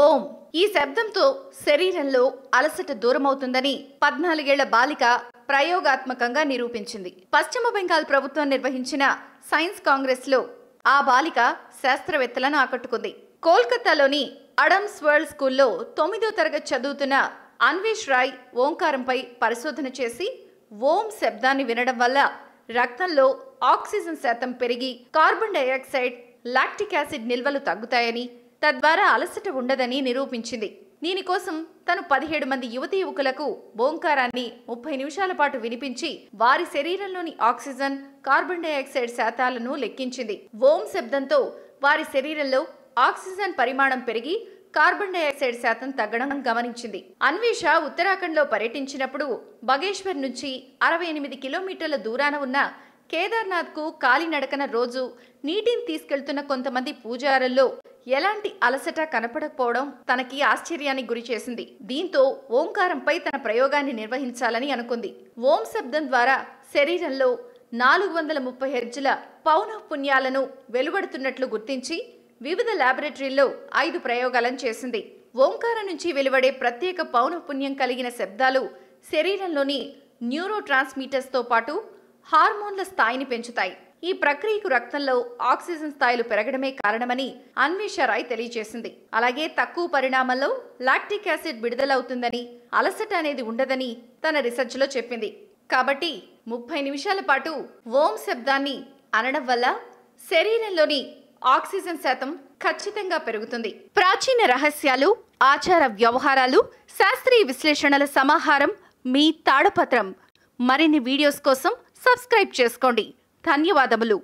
ఓం ఈ శబ్దంతో శరీరంలో అలసట దూరమవుతుందని 14 ఏళ్ల బాలిక ప్రయోగాత్మకంగా నిరూపించింది. పశ్చిమ బెంగాల్ ప్రభుత్వం నిర్వహించిన సైన్స్ కాంగ్రెస్ లో ఆ బాలిక శాస్త్రవేత్తలను ఆకట్టుకుంది. కోల్కతాలోని అడమ్స్ వరల్డ్ స్కూల్లో 9వ తరగతి చదువుతున్న అన్వేష్ రాయ్ ఓంకారంపై పరిశోధన చేసి ఓం శబ్దాన్ని వినడం వల్ల రక్తంలో ఆక్సిజన్ శాతం పెరిగి కార్బన్ డయాక్సైడ్, లాక్టిక్ యాసిడ్ నిల్వలు తగ్గుతాయని, తద్వారా అలసట ఉండదని నిరూపించింది. దీనికోసం తను 17 మంది యువతీ యువకులకు ఓంకారాన్ని 30 నిమిషాల పాటు వినిపించి వారి శరీరంలోని ఆక్సిజన్, కార్బన్ డయాక్సైడ్ శాతాలను లెక్కించింది. ఓం శబ్దంతో వారి శరీరంలో ఆక్సిజన్ పరిమాణం పెరిగి కార్బన్ డయాక్సైడ్ శాతం తగ్గడం గమనించింది. అన్వేష ఉత్తరాఖండ్లో పర్యటించినప్పుడు బగేశ్వర్ నుంచి 68 కిలోమీటర్ల దూరాన ఉన్న కేదార్నాథ్కు కాలినడకన రోజు నీటిని తీసుకెళ్తున్న కొంతమంది పూజారుల్లో ఎలాంటి అలసట కనపడకపోవడం తనకి ఆశ్చర్యానికి గురి చేసింది. దీంతో ఓంకారంపై తన ప్రయోగాన్ని నిర్వహించాలని అనుకుంది. ఓం శబ్దం ద్వారా శరీరంలో 430 హెర్ట్జ్ల పౌనఃపున్యాలను వెలువడుతున్నట్లు గుర్తించి వివిధ ల్యాబొరేటరీల్లో 5 ప్రయోగాలను చేసింది. ఓంకారం నుంచి వెలువడే ప్రత్యేక పౌనఃపున్యం కలిగిన శబ్దాలు శరీరంలోని న్యూరో ట్రాన్స్మిటర్స్తో పాటు హార్మోన్ల స్థాయిని పెంచుతాయి. ఈ ప్రక్రియకు రక్తంలో ఆక్సిజన్ స్థాయిలు పెరగడమే కారణమని అన్వేష రాయ్ తెలియజేసింది. అలాగే తక్కువ పరిణామంలో లాక్టిక్ యాసిడ్ విడుదలవుతుందని, అలసట అనేది ఉండదని తన రీసెర్చ్లో చెప్పింది. కాబట్టి 30 నిమిషాల పాటు ఓం శబ్దాన్ని అనడం వల్ల శరీరంలోని ఆక్సిజన్ శాతం ఖచ్చితంగా పెరుగుతుంది. ప్రాచీన రహస్యాలు, ఆచార వ్యవహారాలు, శాస్త్రీయ విశ్లేషణల సమాహారం మీ తాళపత్రం. మరిన్ని వీడియోస్ కోసం సబ్స్క్రైబ్ చేసుకోండి. ధన్యవాదములు.